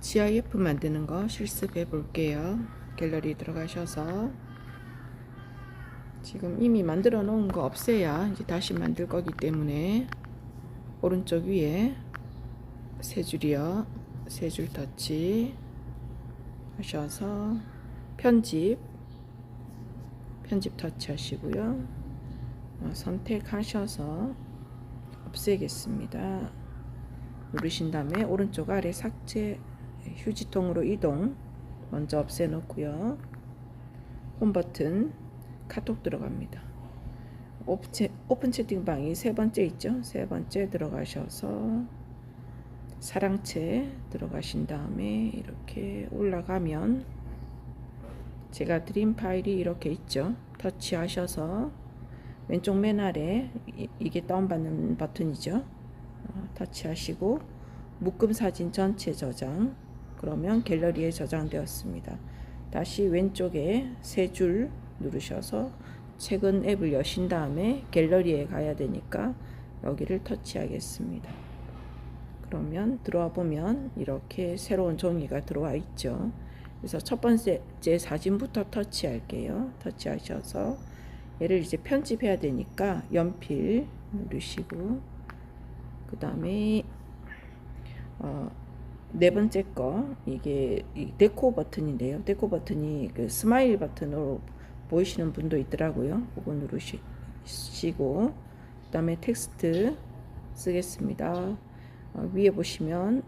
GIF 만드는 거 실습해 볼게요. 갤러리 들어가셔서 지금 이미 만들어 놓은 거 없애야 이제 다시 만들 거기 때문에 오른쪽 위에 세 줄이요. 세 줄 터치 하셔서 편집 터치 하시고요. 선택하셔서 없애겠습니다. 누르신 다음에 오른쪽 아래 삭제 휴지통으로 이동 먼저 없애 놓고요. 홈 버튼 카톡 들어갑니다. 오픈 채팅방이 세 번째 있죠. 세 번째 들어가셔서 사랑채 들어가신 다음에 이렇게 올라가면 제가 드린 파일이 이렇게 있죠. 터치하셔서 왼쪽 맨 아래 이게 다운받는 버튼이죠. 터치하시고 묶음 사진 전체 저장. 그러면 갤러리에 저장되었습니다. 다시 왼쪽에 세 줄 누르셔서 최근 앱을 여신 다음에 갤러리에 가야 되니까 여기를 터치하겠습니다. 그러면 들어와 보면 이렇게 새로운 종이가 들어와 있죠. 그래서 첫 번째 사진부터 터치할게요. 터치하셔서 얘를 이제 편집해야 되니까 연필 누르시고 그 다음에 네 번째 거 이게 데코 버튼인데요. 데코 버튼이 그 스마일 버튼으로 보이시는 분도 있더라고요. 그거 누르시고 그 다음에 텍스트 쓰겠습니다. 위에 보시면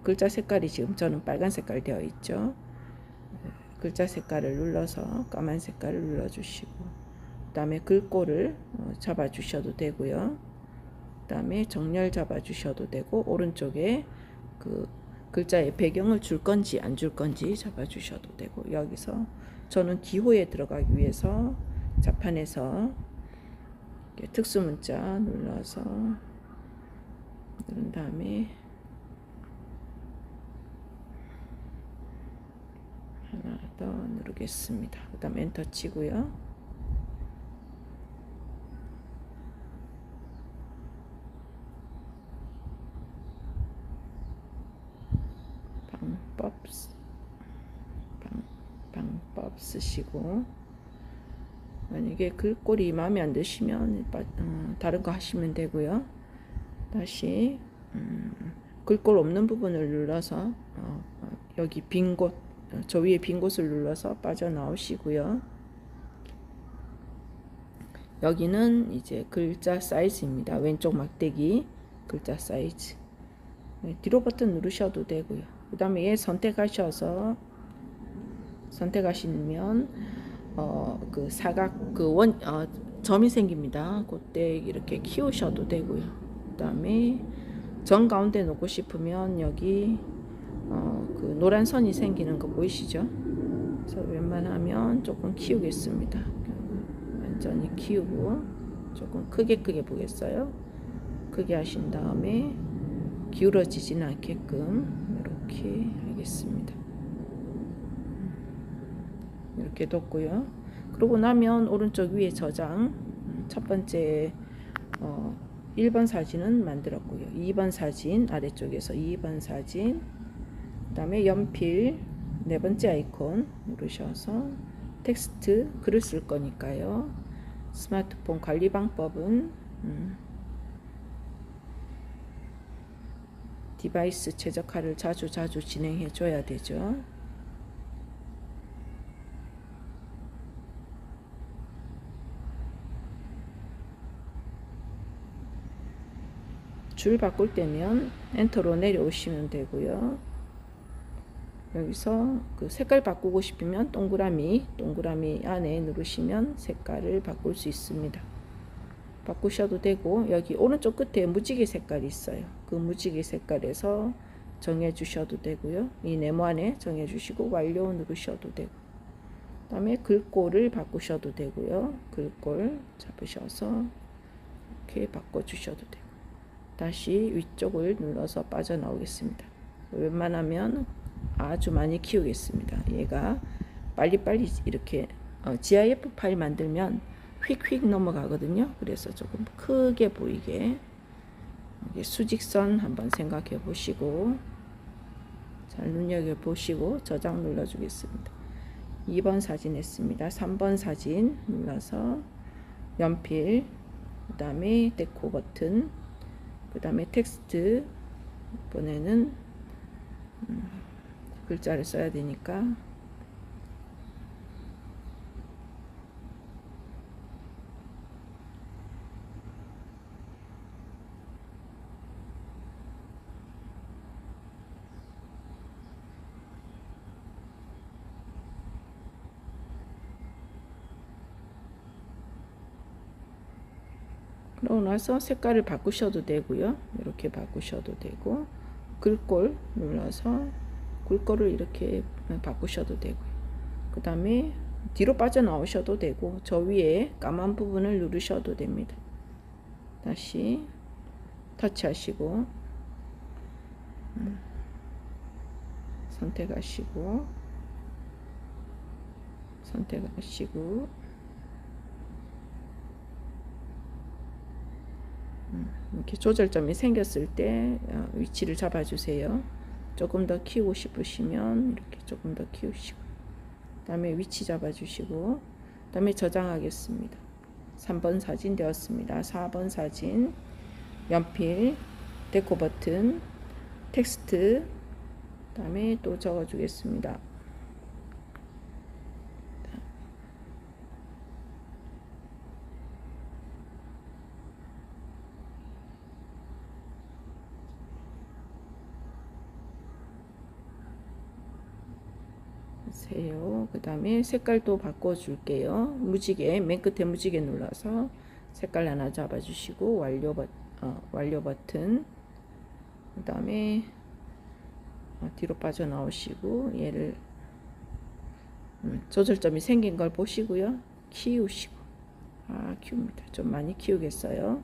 글자 색깔이 지금 저는 빨간 색깔 되어 있죠. 글자 색깔을 눌러서 까만 색깔을 눌러주시고 그 다음에 글꼴을 잡아 주셔도 되고요. 그 다음에 정렬 잡아 주셔도 되고 오른쪽에 그 글자의 배경을 줄 건지 안 줄 건지 잡아 주셔도 되고 여기서 저는 기호에 들어가기 위해서 자판에서 특수 문자 눌러서 누른 다음에 하나 더 누르겠습니다. 그 다음 엔터 치고요. 방법 쓰시고 만약에 글꼴이 마음에 안 드시면 다른 거 하시면 되고요. 다시 글꼴 없는 부분을 눌러서 여기 빈 곳, 저 위에 빈 곳을 눌러서 빠져나오시고요. 여기는 이제 글자 사이즈입니다. 왼쪽 막대기 글자 사이즈. 뒤로 버튼 누르셔도 되고요. 그 다음에 얘 선택하셔서 선택하시면 그 사각 점이 생깁니다. 그때 이렇게 키우셔도 되고요. 그 다음에 정 가운데 놓고 싶으면 여기 그 노란 선이 생기는 거 보이시죠? 그래서 웬만하면 조금 키우겠습니다. 완전히 키우고 조금 크게 보겠어요. 크게 하신 다음에 기울어지지는 않게끔 이렇게 하겠습니다. 이렇게 뒀고요. 그러고 나면 오른쪽 위에 저장 첫 번째 1번 사진은 만들었고요. 2번 사진 아래쪽에서 2번 사진 그 다음에 연필 네 번째 아이콘 누르셔서 텍스트 글을 쓸 거니까요. 스마트폰 관리 방법은 디바이스 최적화를 자주 진행해 줘야 되죠. 줄 바꿀 때면 엔터로 내려오시면 되고요. 여기서 그 색깔 바꾸고 싶으면 동그라미 안에 누르시면 색깔을 바꿀 수 있습니다. 바꾸셔도 되고 여기 오른쪽 끝에 무지개 색깔이 있어요. 그 무지개 색깔에서 정해 주셔도 되고요. 이 네모안에 정해 주시고 완료 누르셔도 되고 그 다음에 글꼴을 바꾸셔도 되고요. 글꼴 잡으셔서 이렇게 바꿔 주셔도 되고 다시 위쪽을 눌러서 빠져나오겠습니다. 웬만하면 아주 많이 키우겠습니다. 얘가 빨리빨리 이렇게 GIF 파일 만들면 휙휙 넘어가거든요. 그래서 조금 크게 보이게 수직선 한번 생각해 보시고 잘 눈여겨보시고 저장 눌러주겠습니다. 2번 사진 했습니다. 3번 사진 눌러서 연필, 그 다음에 데코 버튼, 그 다음에 텍스트. 이번에는 글자를 써야 되니까 그러고 나서 색깔을 바꾸셔도 되고요. 이렇게 바꾸셔도 되고 글꼴 눌러서 글꼴을 이렇게 바꾸셔도 되고요. 그 다음에 뒤로 빠져나오셔도 되고 저 위에 까만 부분을 누르셔도 됩니다. 다시 터치하시고 선택하시고 이렇게 조절점이 생겼을 때 위치를 잡아주세요. 조금 더 키우고 싶으시면 이렇게 조금 더 키우시고, 그 다음에 위치 잡아주시고, 그 다음에 저장하겠습니다. 3번 사진 되었습니다. 4번 사진, 연필, 데코 버튼, 텍스트, 그 다음에 또 적어주겠습니다. 그 다음에 색깔도 바꿔줄게요. 무지개, 맨 끝에 무지개 눌러서 색깔 하나 잡아주시고 완료 버튼, 그 다음에 뒤로 빠져나오시고 얘를 조절점이 생긴 걸 보시고요. 키우시고, 키웁니다. 좀 많이 키우겠어요.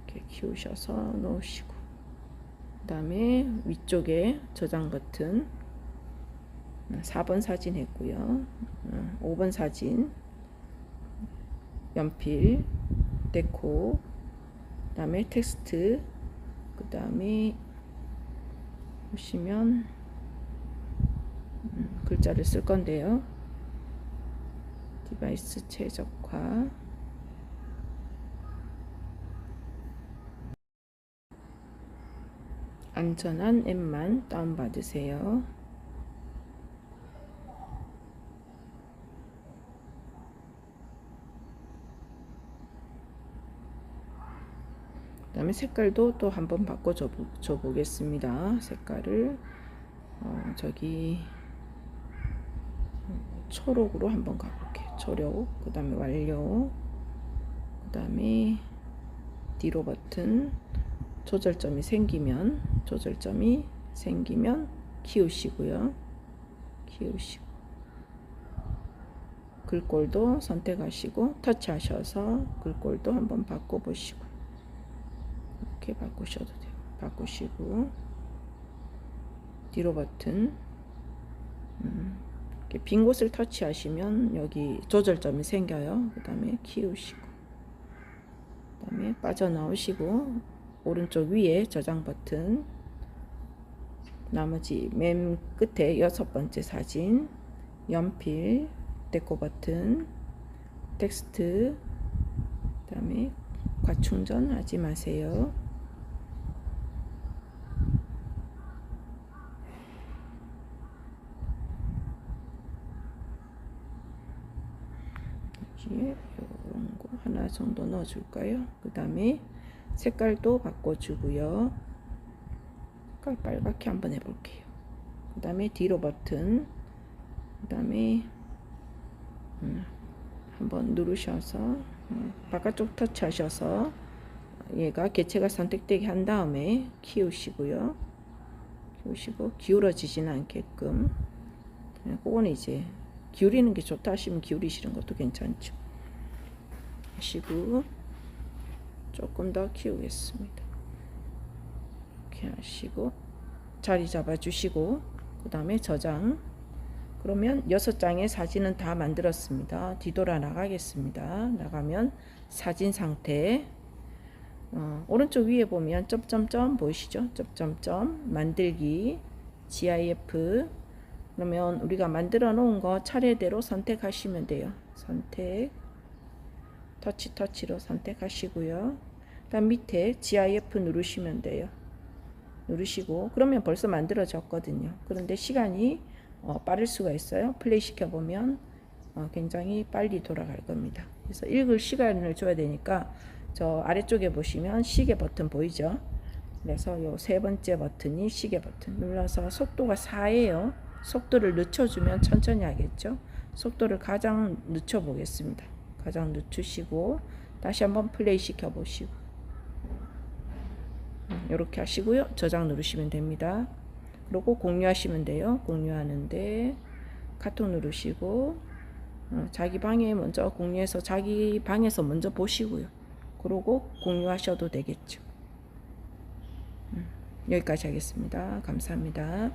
이렇게 키우셔서 놓으시고, 그 다음에 위쪽에 저장 버튼, 4번 사진 했고요. 5번 사진, 연필, 데코, 그 다음에 텍스트, 그 다음에 보시면 글자를 쓸 건데요. 디바이스 최적화, 안전한 앱만 다운받으세요. 그 다음에 색깔도 또 한번 바꿔줘 보겠습니다. 색깔을 저기 초록으로 한번 가볼게요. 초록, 그 다음에 완료, 그 다음에 뒤로 버튼, 조절점이 생기면 키우시고요. 키우시고, 글꼴도 선택하시고 터치하셔서 글꼴도 한번 바꿔보시고, 이렇게 바꾸셔도 돼요. 바꾸시고, 뒤로 버튼, 이렇게 빈 곳을 터치하시면 여기 조절점이 생겨요. 그 다음에 키우시고, 그 다음에 빠져나오시고, 오른쪽 위에 저장 버튼, 나머지 맨 끝에 6번째 사진, 연필, 데코 버튼, 텍스트, 그 다음에 과충전 하지 마세요. 이런 거 하나 정도 넣어줄까요? 그 다음에 색깔도 바꿔주고요. 색깔 빨갛게 한번 해볼게요. 그 다음에 뒤로 버튼, 그 다음에 한번 누르셔서 바깥쪽 터치하셔서 얘가 개체가 선택되게 한 다음에 키우시고요. 키우시고 기울어지지는 않게끔, 그거는 이제 기울이는 게 좋다 하시면 기울이시는 것도 괜찮죠. 하시고 조금 더 키우겠습니다. 이렇게 하시고 자리 잡아 주시고, 그 다음에 저장. 그러면 6장의 사진은 다 만들었습니다. 뒤돌아 나가겠습니다. 나가면 사진 상태, 오른쪽 위에 보면 점점점 보이시죠? 점점점 만들기, GIF. 그러면 우리가 만들어 놓은 거 차례대로 선택하시면 돼요. 선택, 터치로 선택하시고요. 그다음 밑에 GIF 누르시면 돼요. 누르시고 그러면 벌써 만들어졌거든요. 그런데 시간이 빠를 수가 있어요. 플레이 시켜보면 굉장히 빨리 돌아갈 겁니다. 그래서 읽을 시간을 줘야 되니까 저 아래쪽에 보시면 시계 버튼 보이죠? 그래서 요 세 번째 버튼이 시계 버튼 눌러서 속도가 4예요. 속도를 늦춰주면 천천히 하겠죠. 속도를 가장 늦춰 보겠습니다. 가장 늦추시고 다시 한번 플레이 시켜 보시고 이렇게 하시고요. 저장 누르시면 됩니다. 그리고 공유하시면 돼요. 공유하는데 카톡 누르시고 자기 방에 먼저 공유해서 자기 방에서 먼저 보시고요. 그러고 공유하셔도 되겠죠. 여기까지 하겠습니다. 감사합니다.